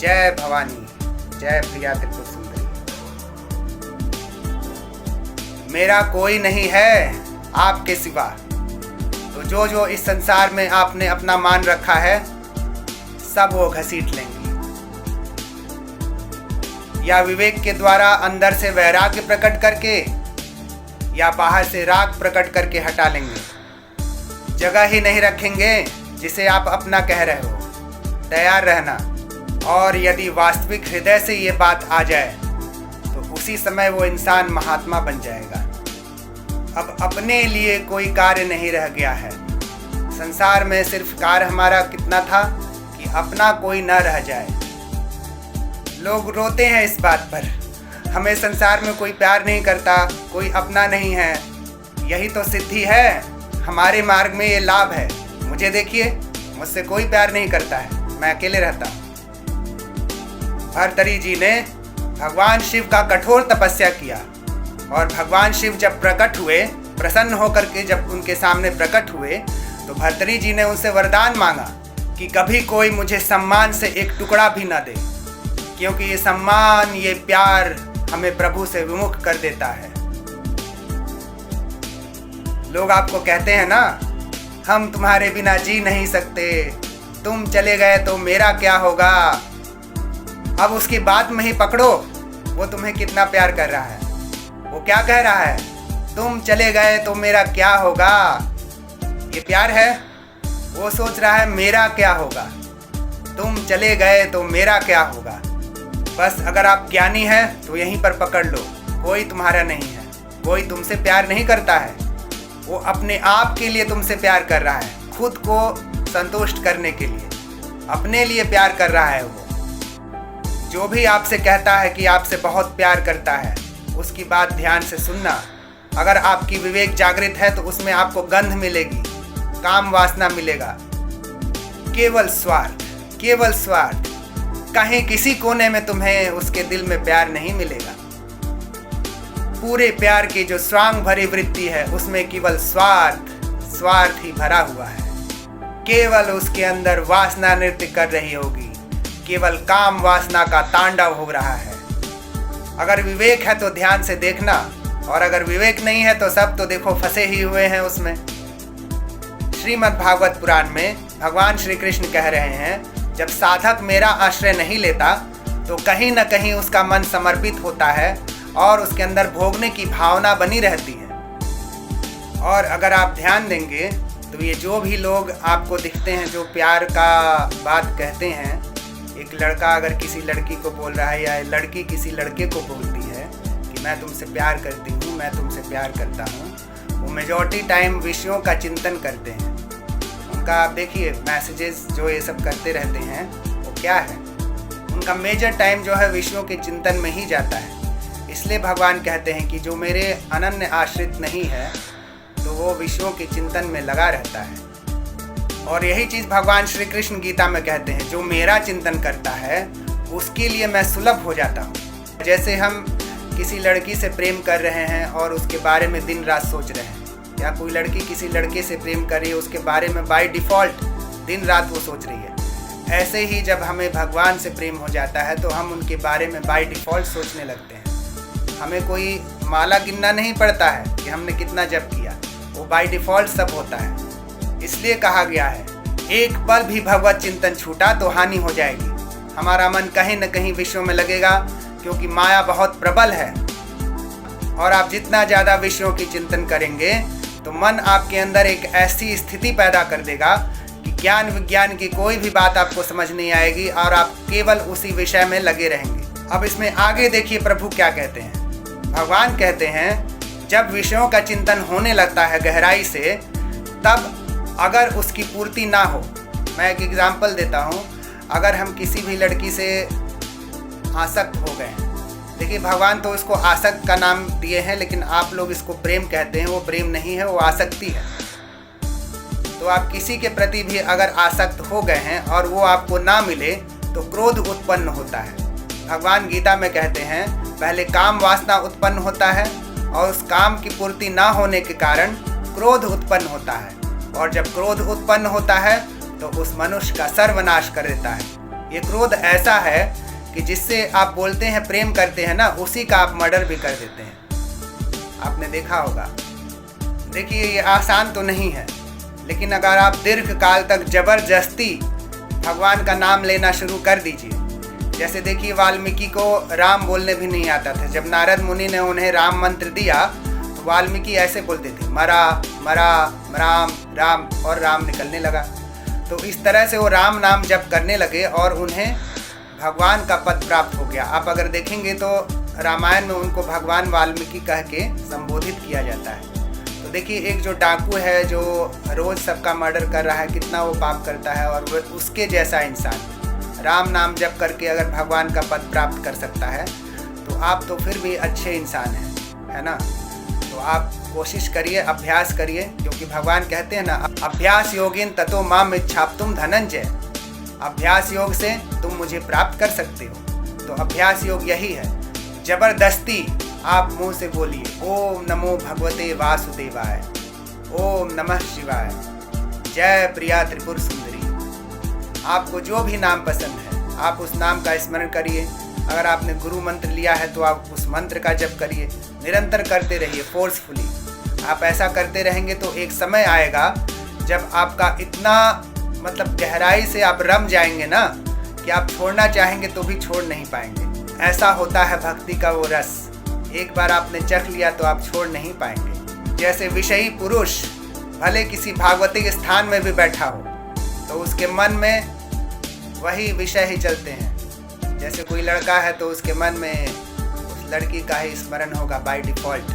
जय भवानी, जय प्रिया त्रिपुर सुंदरी। मेरा कोई नहीं है आपके सिवा, तो जो जो इस संसार में आपने अपना मान रखा है सब वो घसीट लेंगे। या विवेक के द्वारा अंदर से वैराग्य प्रकट करके या बाहर से राग प्रकट करके हटा लेंगे। जगह ही नहीं रखेंगे जिसे आप अपना कह रहे हो। तैयार रहना, और यदि वास्तविक हृदय से ये बात आ जाए तो उसी समय वो इंसान महात्मा बन जाएगा। अब अपने लिए कोई कार्य नहीं रह गया है। संसार में सिर्फ कार्य हमारा कितना था कि अपना कोई न रह जाए। लोग रोते हैं इस बात पर, हमें संसार में कोई प्यार नहीं करता, कोई अपना नहीं है। यही तो सिद्धि है, हमारे मार्ग में ये लाभ है। मुझे देखिए, मुझसे कोई प्यार नहीं करता है, मैं अकेले रहता हूँ। भर्तरी जी ने भगवान शिव का कठोर तपस्या किया, और भगवान शिव जब प्रकट हुए, प्रसन्न होकर के जब उनके सामने प्रकट हुए, तो भर्तरी जी ने उनसे वरदान मांगा कि कभी कोई मुझे सम्मान से एक टुकड़ा भी न दे, क्योंकि ये सम्मान, ये प्यार हमें प्रभु से विमुख कर देता है। लोग आपको कहते हैं ना, हम तुम्हारे बिना जी नहीं सकते, तुम चले गए तो मेरा क्या होगा। अब उसकी बात में ही पकड़ो, वो तुम्हें कितना प्यार कर रहा है। वो क्या कह रहा है, तुम चले गए तो मेरा क्या होगा। ये प्यार है। वो सोच रहा है मेरा क्या होगा, तुम चले गए तो मेरा क्या होगा। बस अगर आप ज्ञानी हैं तो यहीं पर पकड़ लो, कोई तुम्हारा नहीं है, कोई तुमसे प्यार नहीं करता है। वो अपने आप के लिए तुमसे प्यार कर रहा है, खुद को संतुष्ट करने के लिए, अपने लिए प्यार कर रहा है। वो जो भी आपसे कहता है कि आपसे बहुत प्यार करता है, उसकी बात ध्यान से सुनना। अगर आपकी विवेक जागृत है तो उसमें आपको गंध मिलेगी, काम वासना मिलेगा। केवल स्वार्थ, केवल स्वार्थ। कहीं किसी कोने में तुम्हें उसके दिल में प्यार नहीं मिलेगा। पूरे प्यार की जो स्वांग भरी वृत्ति है उसमें केवल स्वार्थ ही भरा हुआ है। केवल उसके अंदर वासना नृत्य कर रही होगी, केवल काम वासना का तांडव हो रहा है। अगर विवेक है तो ध्यान से देखना, और अगर विवेक नहीं है तो सब तो देखो फंसे ही हुए हैं उसमें। श्रीमद् भागवत पुराण में भगवान श्री कृष्ण कह रहे हैं, जब साधक मेरा आश्रय नहीं लेता तो कहीं न कहीं उसका मन समर्पित होता है और उसके अंदर भोगने की भावना बनी रहती है। और अगर आप ध्यान देंगे तो ये जो भी लोग आपको दिखते हैं जो प्यार का बात कहते हैं, एक लड़का अगर किसी लड़की को बोल रहा है या लड़की किसी लड़के को बोलती है कि मैं तुमसे प्यार करती हूँ, मैं तुमसे प्यार करता हूँ, वो मेजॉरिटी टाइम विषयों का चिंतन करते हैं। उनका आप देखिए मैसेजेस जो ये सब करते रहते हैं वो क्या है, उनका मेजर टाइम जो है विषयों के चिंतन में ही जाता है। इसलिए भगवान कहते हैं कि जो मेरे अनन्य आश्रित नहीं है तो वो विषयों के चिंतन में लगा रहता है। और यही चीज़ भगवान श्री कृष्ण गीता में कहते हैं, जो मेरा चिंतन करता है उसके लिए मैं सुलभ हो जाता हूँ। जैसे हम किसी लड़की से प्रेम कर रहे हैं और उसके बारे में दिन रात सोच रहे हैं, या कोई लड़की किसी लड़के से प्रेम कर रही है, उसके बारे में बाय डिफ़ॉल्ट दिन रात वो सोच रही है। ऐसे ही जब हमें भगवान से प्रेम हो जाता है तो हम उनके बारे में बाय डिफ़ॉल्ट सोचने लगते हैं। हमें कोई माला गिनना नहीं पड़ता है कि हमने कितना जप किया, वो बाय डिफ़ॉल्ट सब होता है। इसलिए कहा गया है, एक पल भी भगवत चिंतन छूटा तो हानि हो जाएगी। हमारा मन कहीं न कहीं विषयों में लगेगा, क्योंकि माया बहुत प्रबल है। और आप जितना ज़्यादा विषयों की चिंतन करेंगे तो मन आपके अंदर एक ऐसी स्थिति पैदा कर देगा कि ज्ञान विज्ञान की कोई भी बात आपको समझ नहीं आएगी और आप केवल उसी विषय में लगे रहेंगे। अब इसमें आगे देखिए प्रभु क्या कहते हैं। भगवान कहते हैं, जब विषयों का चिंतन होने लगता है गहराई से, तब अगर उसकी पूर्ति ना हो, मैं एक एग्जाम्पल देता हूँ। अगर हम किसी भी लड़की से आसक्त हो गए हैं, देखिए भगवान तो इसको आसक्त का नाम दिए हैं, लेकिन आप लोग इसको प्रेम कहते हैं। वो प्रेम नहीं है, वो आसक्ति है। तो आप किसी के प्रति भी अगर आसक्त हो गए हैं और वो आपको ना मिले तो क्रोध उत्पन्न होता है। भगवान गीता में कहते हैं, पहले काम वासना उत्पन्न होता है और उस काम की पूर्ति ना होने के कारण क्रोध उत्पन्न होता है, और जब क्रोध उत्पन्न होता है तो उस मनुष्य का सर्वनाश कर देता है। ये क्रोध ऐसा है कि जिससे आप बोलते हैं प्रेम करते हैं ना, उसी का आप मर्डर भी कर देते हैं। आपने देखा होगा। देखिए ये आसान तो नहीं है, लेकिन अगर आप दीर्घ काल तक जबरदस्ती भगवान का नाम लेना शुरू कर दीजिए। जैसे देखिए वाल्मीकि को राम बोलने भी नहीं आता था। जब नारद मुनि ने उन्हें राम मंत्र दिया तो वाल्मीकि ऐसे बोलते थे, मरा मरा राम राम, और राम निकलने लगा। तो इस तरह से वो राम नाम जप करने लगे और उन्हें भगवान का पद प्राप्त हो गया। आप अगर देखेंगे तो रामायण में उनको भगवान वाल्मीकि कह के संबोधित किया जाता है। तो देखिए एक जो डाकू है जो रोज़ सबका मर्डर कर रहा है, कितना वो पाप करता है, और वो उसके जैसा इंसान राम नाम जप करके अगर भगवान का पद प्राप्त कर सकता है तो आप तो फिर भी अच्छे इंसान हैं, है ना। तो आप कोशिश करिए, अभ्यास करिए, क्योंकि भगवान कहते हैं ना, अभ्यास योगिन ततो माम इच्छाप्तुम धनंजय। अभ्यास योग से तुम मुझे प्राप्त कर सकते हो। तो अभ्यास योग यही है, जबरदस्ती आप मुंह से बोलिए ओम नमो भगवते वासुदेवाय, ओम नमः शिवाय, जय प्रिया त्रिपुर सुंदरी। आपको जो भी नाम पसंद है आप उस नाम का स्मरण करिए। अगर आपने गुरु मंत्र लिया है तो आप उस मंत्र का जप करिए, निरंतर करते रहिए फोर्सफुली। आप ऐसा करते रहेंगे तो एक समय आएगा जब आपका इतना मतलब गहराई से आप रम जाएंगे ना कि आप छोड़ना चाहेंगे तो भी छोड़ नहीं पाएंगे। ऐसा होता है भक्ति का वो रस, एक बार आपने चख लिया तो आप छोड़ नहीं पाएंगे। जैसे विषयी पुरुष भले किसी भागवती स्थान में भी बैठा हो तो उसके मन में वही विषय ही चलते हैं। जैसे कोई लड़का है तो उसके मन में उस लड़की का ही स्मरण होगा बाय डिफ़ॉल्ट।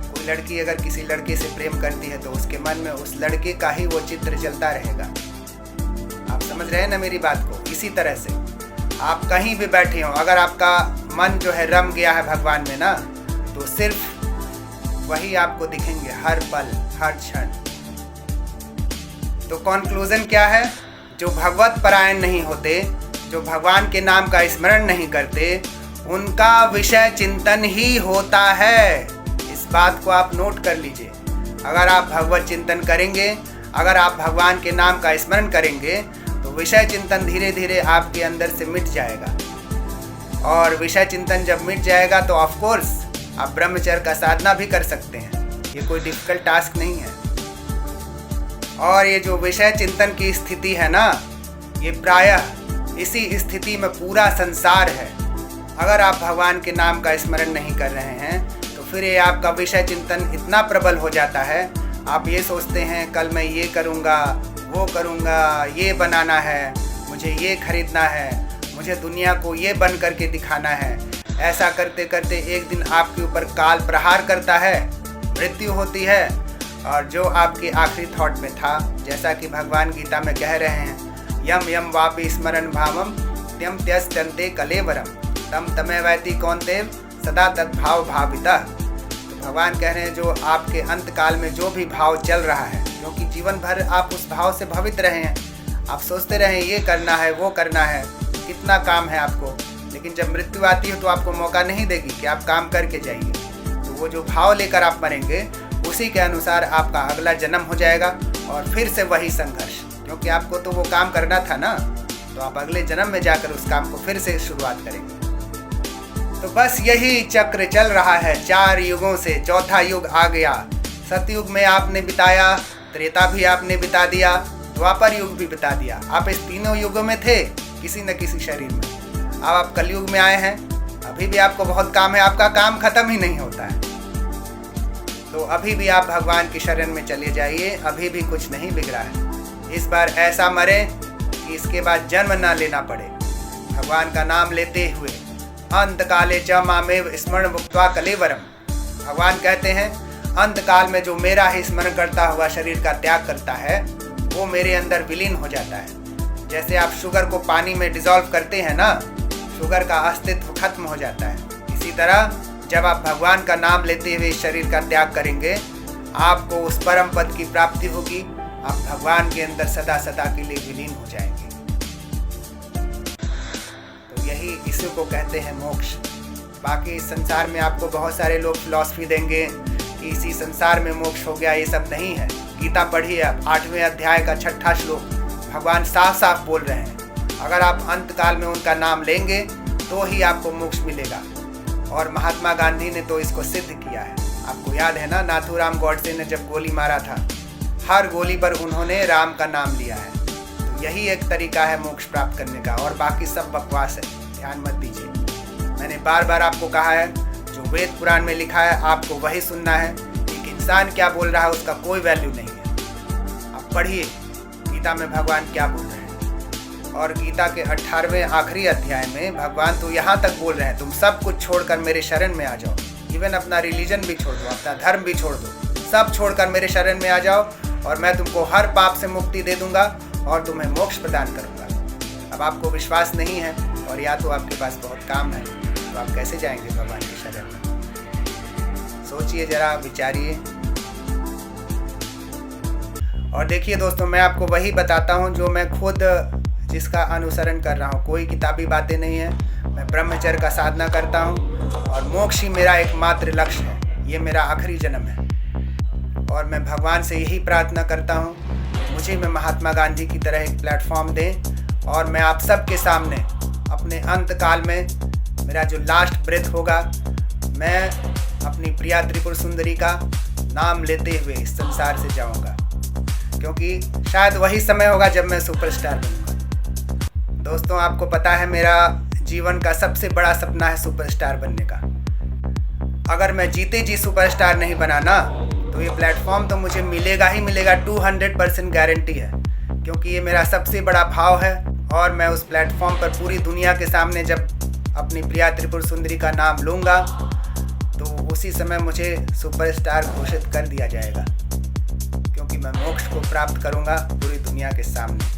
कोई लड़की अगर किसी लड़के से प्रेम करती है तो उसके मन में उस लड़के का ही वो चित्र चलता रहेगा। आप समझ रहे हैं ना मेरी बात को। इसी तरह से आप कहीं भी बैठे हो, अगर आपका मन जो है रम गया है भगवान में ना, तो सिर्फ वही आपको दिखेंगे हर पल हर क्षण। तो कॉन्क्लूजन क्या है? जो भगवत परायण नहीं होते, जो भगवान के नाम का स्मरण नहीं करते, उनका विषय चिंतन ही होता है। इस बात को आप नोट कर लीजिए। अगर आप भगवत चिंतन करेंगे, अगर आप भगवान के नाम का स्मरण करेंगे तो विषय चिंतन धीरे धीरे आपके अंदर से मिट जाएगा। और विषय चिंतन जब मिट जाएगा तो ऑफ कोर्स आप ब्रह्मचर्य का साधना भी कर सकते हैं। ये कोई डिफिकल्ट टास्क नहीं है। और ये जो विषय चिंतन की स्थिति है ना, ये प्रायः इसी स्थिति में पूरा संसार है। अगर आप भगवान के नाम का स्मरण नहीं कर रहे हैं तो फिर ये आपका विषय चिंतन इतना प्रबल हो जाता है, आप ये सोचते हैं कल मैं ये करूँगा, वो करूँगा, ये बनाना है, मुझे ये खरीदना है, मुझे दुनिया को ये बन करके दिखाना है। ऐसा करते करते एक दिन आपके ऊपर काल प्रहार करता है, मृत्यु होती है, और जो आपके आखिरी थॉट में था, जैसा कि भगवान गीता में कह रहे हैं, यम यम वापि स्मरण भावम त्यम त्यस्तन्ते कलेवरम तम तमेवैति कौन्तेव सदा तद्भाव भाविता। तो भगवान कह रहे हैं जो आपके अंत काल में जो भी भाव चल रहा है, क्योंकि जीवन भर आप उस भाव से भवित रहे हैं, आप सोचते रहे ये करना है वो करना है, कितना काम है आपको, लेकिन जब मृत्यु आती है तो आपको मौका नहीं देगी कि आप काम करके जाइए। तो वो जो भाव लेकर आप मरेंगे उसी के अनुसार आपका अगला जन्म हो जाएगा और फिर से वही संघर्ष, क्योंकि आपको तो वो काम करना था ना, तो आप अगले जन्म में जाकर उस काम को फिर से शुरुआत करेंगे। तो बस यही चक्र चल रहा है 4 युगों से। चौथा युग आ गया। सतयुग में आपने बिताया, त्रेता भी आपने बिता दिया, द्वापर युग भी बिता दिया। आप इस तीनों युगों में थे किसी न किसी शरीर में। अब आप कलयुग में आए हैं, अभी भी आपको बहुत काम है, आपका काम खत्म ही नहीं होता है। तो अभी भी आप भगवान की शरण में चले जाइए, अभी भी कुछ नहीं बिगड़ा है। इस बार ऐसा मरे कि इसके बाद जन्म ना लेना पड़े। भगवान का नाम लेते हुए अंत काले च मामेव स्मरण मुक्त्वा कलेवरम। भगवान कहते हैं अंत काल में जो मेरा ही स्मरण करता हुआ शरीर का त्याग करता है वो मेरे अंदर विलीन हो जाता है। जैसे आप शुगर को पानी में डिसॉल्व करते हैं ना, शुगर का अस्तित्व खत्म हो जाता है। इसी तरह जब आप भगवान का नाम लेते हुए शरीर का त्याग करेंगे, आपको उस परम पद की प्राप्ति होगी। आप भगवान के अंदर सदा सदा के लिए विलीन हो जाएंगे। तो यही इसी को कहते हैं मोक्ष। बाकी इस संसार में आपको बहुत सारे लोग फिलॉसफी देंगे कि इसी संसार में मोक्ष हो गया, ये सब नहीं है। गीता पढ़िए आप, 8वें अध्याय का 6ठा श्लोक, भगवान साफ साफ बोल रहे हैं अगर आप अंतकाल में उनका नाम लेंगे तो ही आपको मोक्ष मिलेगा। और महात्मा गांधी ने तो इसको सिद्ध किया है। आपको याद है ना, नाथूराम गॉडसे ने जब गोली मारा था, हर गोली पर उन्होंने राम का नाम लिया है। तो यही एक तरीका है मोक्ष प्राप्त करने का, और बाकी सब बकवास है, ध्यान मत दीजिए। मैंने बार बार आपको कहा है, जो वेद पुराण में लिखा है आपको वही सुनना है। एक इंसान क्या बोल रहा है उसका कोई वैल्यू नहीं है। आप पढ़िए गीता में भगवान क्या बोल रहे हैं। और गीता के 18वें आखिरी अध्याय में भगवान तो यहाँ तक बोल रहे हैं, तुम सब कुछ छोड़कर मेरे शरण में आ जाओ। इवन अपना रिलीजन भी छोड़ दो, अपना धर्म भी छोड़ दो, सब छोड़कर मेरे शरण में आ जाओ और मैं तुमको हर पाप से मुक्ति दे दूंगा और तुम्हें मोक्ष प्रदान करूंगा। अब आपको विश्वास नहीं है और या तो आपके पास बहुत काम है, तो आप कैसे जाएंगे भगवान के शरण में? सोचिए जरा, विचारिए। और देखिए दोस्तों, मैं आपको वही बताता हूँ जो मैं खुद जिसका अनुसरण कर रहा हूँ। कोई किताबी बातें नहीं है। मैं ब्रह्मचर्य का साधना करता हूँ और मोक्ष ही मेरा एकमात्र लक्ष्य है। ये मेरा आखिरी जन्म है और मैं भगवान से यही प्रार्थना करता हूँ, मुझे मैं महात्मा गांधी की तरह एक प्लेटफॉर्म दें और मैं आप सबके सामने अपने अंत काल में, मेरा जो लास्ट ब्रेथ होगा, मैं अपनी प्रिया त्रिपुर सुंदरी का नाम लेते हुए इस संसार से जाऊँगा, क्योंकि शायद वही समय होगा जब मैं सुपरस्टार बनूँगा। दोस्तों, आपको पता है मेरा जीवन का सबसे बड़ा सपना है सुपरस्टार बनने का। अगर मैं जीते जी सुपरस्टार नहीं बना ना, तो ये प्लेटफॉर्म तो मुझे मिलेगा ही मिलेगा, 200% गारंटी है, क्योंकि ये मेरा सबसे बड़ा भाव है। और मैं उस प्लेटफॉर्म पर पूरी दुनिया के सामने जब अपनी प्रिया त्रिपुर सुंदरी का नाम लूँगा, तो उसी समय मुझे सुपरस्टार घोषित कर दिया जाएगा, क्योंकि मैं मोक्ष को प्राप्त करूँगा पूरी दुनिया के सामने।